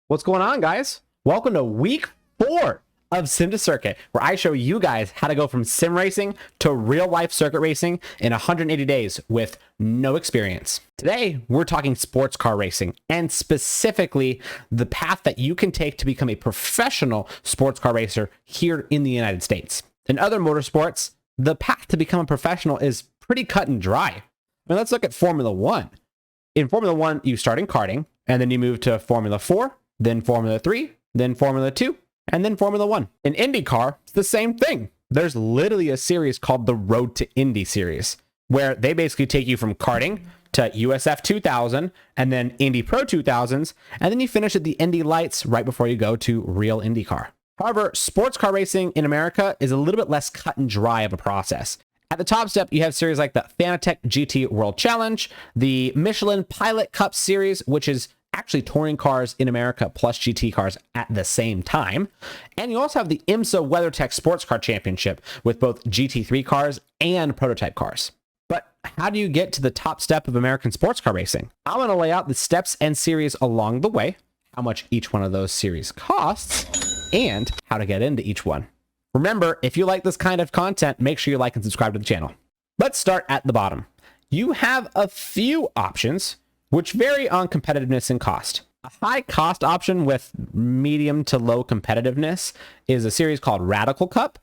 What's going on, guys? Welcome to week 4 of Sim to Circuit, where I show you guys how to go from sim racing to real life circuit racing in 180 days with no experience. Today, we're talking sports car racing, and specifically the path that you can take to become a professional sports car racer here in the United States. In other motorsports, the path to become a professional is pretty cut and dry. I mean, let's look at Formula 1. In Formula 1, you start in karting, and then you move to Formula 4, then Formula 3, then Formula 2, and then Formula 1. In IndyCar, it's the same thing. There's literally a series called the Road to Indy series, where they basically take you from karting to USF 2000, and then Indy Pro 2000s, and then you finish at the Indy Lights right before you go to real IndyCar. However, sports car racing in America is a little bit less cut and dry of a process. At the top step, you have series like the Fanatec GT World Challenge, the Michelin Pilot Cup Series, which is actually touring cars in America plus GT cars at the same time. And you also have the IMSA Weathertech Sportscar Championship with both GT3 cars and prototype cars. But how do you get to the top step of American sports car racing? I'm going to lay out the steps and series along the way, how much each one of those series costs, and how to get into each one. Remember, if you like this kind of content, make sure you like and subscribe to the channel. Let's start at the bottom. You have a few options which vary on competitiveness and cost. A high cost option with medium to low competitiveness is a series called Radical Cup,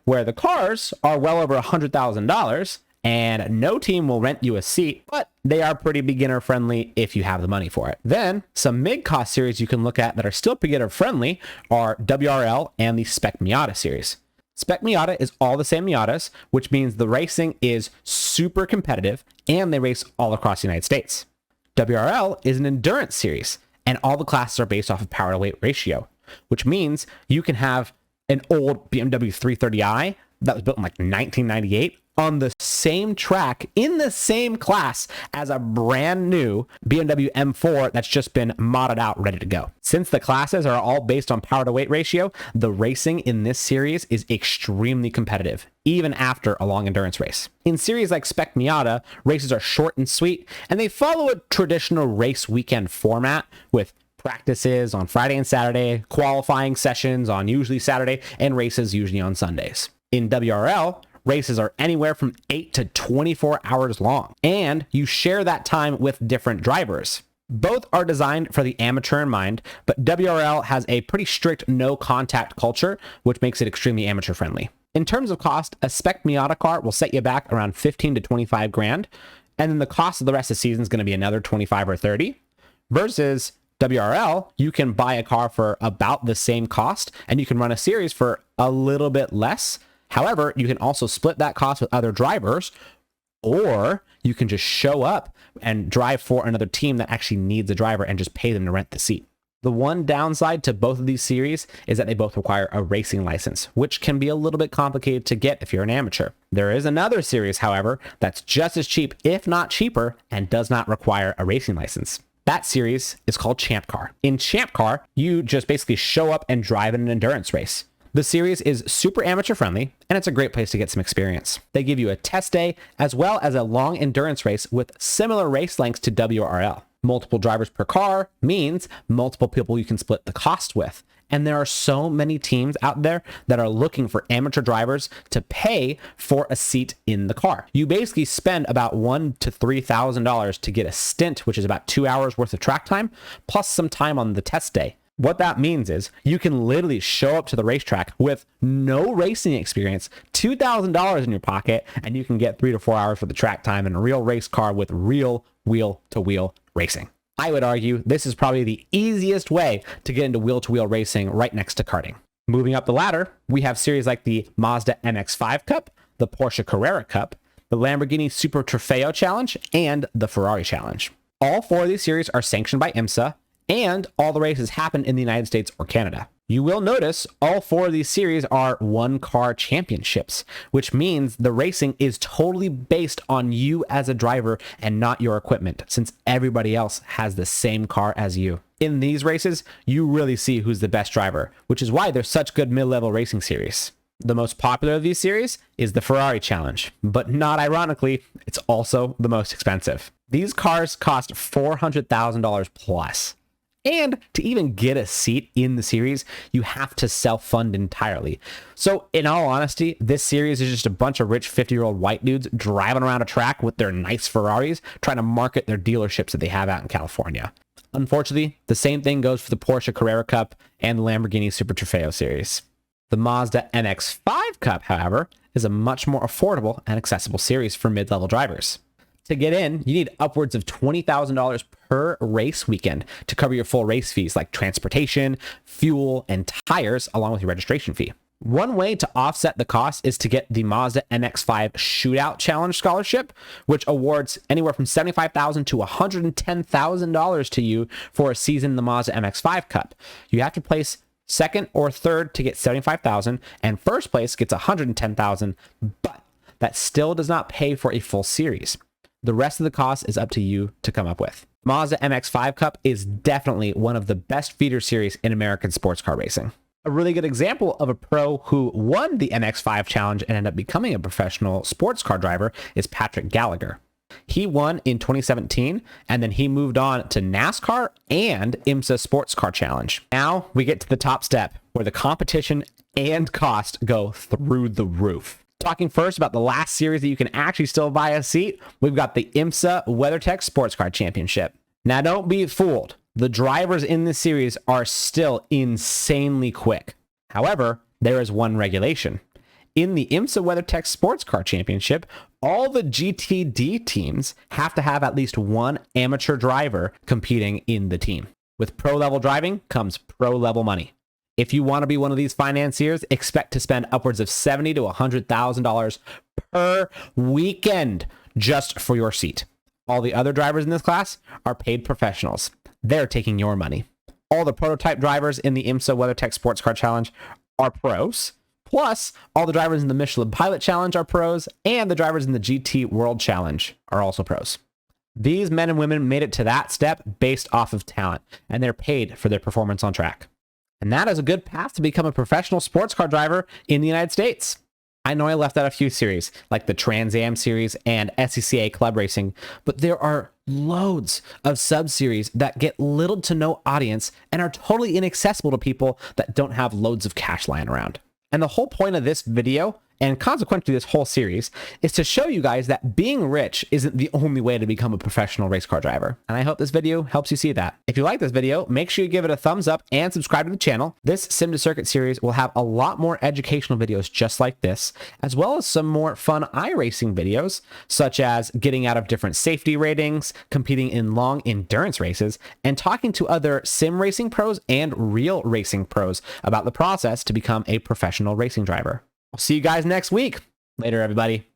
where the cars are well over $100,000 and no team will rent you a seat, but they are pretty beginner friendly if you have the money for it. Then some mid-cost series you can look at that are still beginner friendly are WRL and the Spec Miata series. Spec Miata is all the same Miatas, which means the racing is super competitive and they race all across the United States. WRL is an endurance series, and all the classes are based off of power to weight ratio, which means you can have an old BMW 330i that was built in like 1998 on the same track in the same class as a brand new BMW M4 that's just been modded out, ready to go. Since the classes are all based on power to weight ratio, the racing in this series is extremely competitive, even after a long endurance race. In series like Spec Miata, races are short and sweet, and they follow a traditional race weekend format with practices on Friday and Saturday, qualifying sessions on usually Saturday, and races usually on Sundays. In WRL, races are anywhere from 8 to 24 hours long, and you share that time with different drivers. Both are designed for the amateur in mind, but WRL has a pretty strict no contact culture, which makes it extremely amateur friendly. In terms of cost, a Spec Miata car will set you back around 15 to 25 grand, and then the cost of the rest of the season is going to be another 25 or 30, versus WRL, you can buy a car for about the same cost, and you can run a series for a little bit less. However, you can also split that cost with other drivers, or you can just show up and drive for another team that actually needs a driver and just pay them to rent the seat. The one downside to both of these series is that they both require a racing license, which can be a little bit complicated to get if you're an amateur. There is another series, however, that's just as cheap, if not cheaper, and does not require a racing license. That series is called Champ Car. In Champ Car, you just basically show up and drive in an endurance race. The series is super amateur friendly, and it's a great place to get some experience. They give you a test day as well as a long endurance race with similar race lengths to WRL. Multiple drivers per car means multiple people you can split the cost with. And there are so many teams out there that are looking for amateur drivers to pay for a seat in the car. You basically spend about $1,000 to $3,000 to get a stint, which is about 2 hours worth of track time, plus some time on the test day. What that means is you can literally show up to the racetrack with no racing experience, $2,000 in your pocket, and you can get 3 to 4 hours for the track time in a real race car with real wheel-to-wheel racing. I would argue this is probably the easiest way to get into wheel-to-wheel racing right next to karting. Moving up the ladder, we have series like the Mazda Mx5 Cup, the Porsche Carrera Cup, the Lamborghini Super Trofeo Challenge, and the Ferrari Challenge. All 4 of these series are sanctioned by IMSA, and all the races happen in the United States or Canada. You will notice all 4 of these series are one-car championships, which means the racing is totally based on you as a driver and not your equipment, since everybody else has the same car as you. In these races, you really see who's the best driver, which is why they're such good mid-level racing series. The most popular of these series is the Ferrari Challenge, but not ironically, it's also the most expensive. These cars cost $400,000 plus. And to even get a seat in the series, you have to self-fund entirely. So in all honesty, this series is just a bunch of rich 50-year-old white dudes driving around a track with their nice Ferraris, trying to market their dealerships that they have out in California. Unfortunately, the same thing goes for the Porsche Carrera Cup and the Lamborghini Super Trofeo series. The Mazda Mx5 Cup, however, is a much more affordable and accessible series for mid-level drivers. To get in, you need upwards of $20,000 per race weekend to cover your full race fees like transportation, fuel, and tires, along with your registration fee. One way to offset the cost is to get the Mazda Mx5 Shootout Challenge Scholarship, which awards anywhere from $75,000 to $110,000 to you for a season in the Mazda Mx5 Cup. You have to place second or third to get $75,000, and first place gets $110,000, but that still does not pay for a full series. The rest of the cost is up to you to come up with. Mazda Mx5 Cup is definitely one of the best feeder series in American sports car racing. A really good example of a pro who won the MX5 challenge and ended up becoming a professional sports car driver is Patrick Gallagher. He won in 2017, and then he moved on to NASCAR and IMSA Sportscar Challenge. Now we get to the top step, where the competition and cost go through the roof. Talking first about the last series that you can actually still buy a seat, we've got the IMSA Weathertech Sportscar Championship. Now don't be fooled. The drivers in this series are still insanely quick. However, there is one regulation. In the IMSA Weathertech Sportscar Championship, all the GTD teams have to have at least one amateur driver competing in the team. With pro-level driving comes pro-level money. If you want to be one of these financiers, expect to spend upwards of $70,000 to $100,000 per weekend just for your seat. All the other drivers in this class are paid professionals. They're taking your money. All the prototype drivers in the IMSA WeatherTech Sports Car Challenge are pros. Plus, all the drivers in the Michelin Pilot Challenge are pros, and the drivers in the GT World Challenge are also pros. These men and women made it to that step based off of talent, and they're paid for their performance on track. And that is a good path to become a professional sports car driver in the United States. I know I left out a few series, like the Trans Am series and SCCA Club Racing, but there are loads of sub-series that get little to no audience and are totally inaccessible to people that don't have loads of cash lying around. And the whole point of this video, and consequently this whole series, is to show you guys that being rich isn't the only way to become a professional race car driver. And I hope this video helps you see that. If you like this video, make sure you give it a thumbs up and subscribe to the channel. This Sim to Circuit series will have a lot more educational videos just like this, as well as some more fun iRacing videos, such as getting out of different safety ratings, competing in long endurance races, and talking to other sim racing pros and real racing pros about the process to become a professional racing driver. I'll see you guys next week. Later, everybody.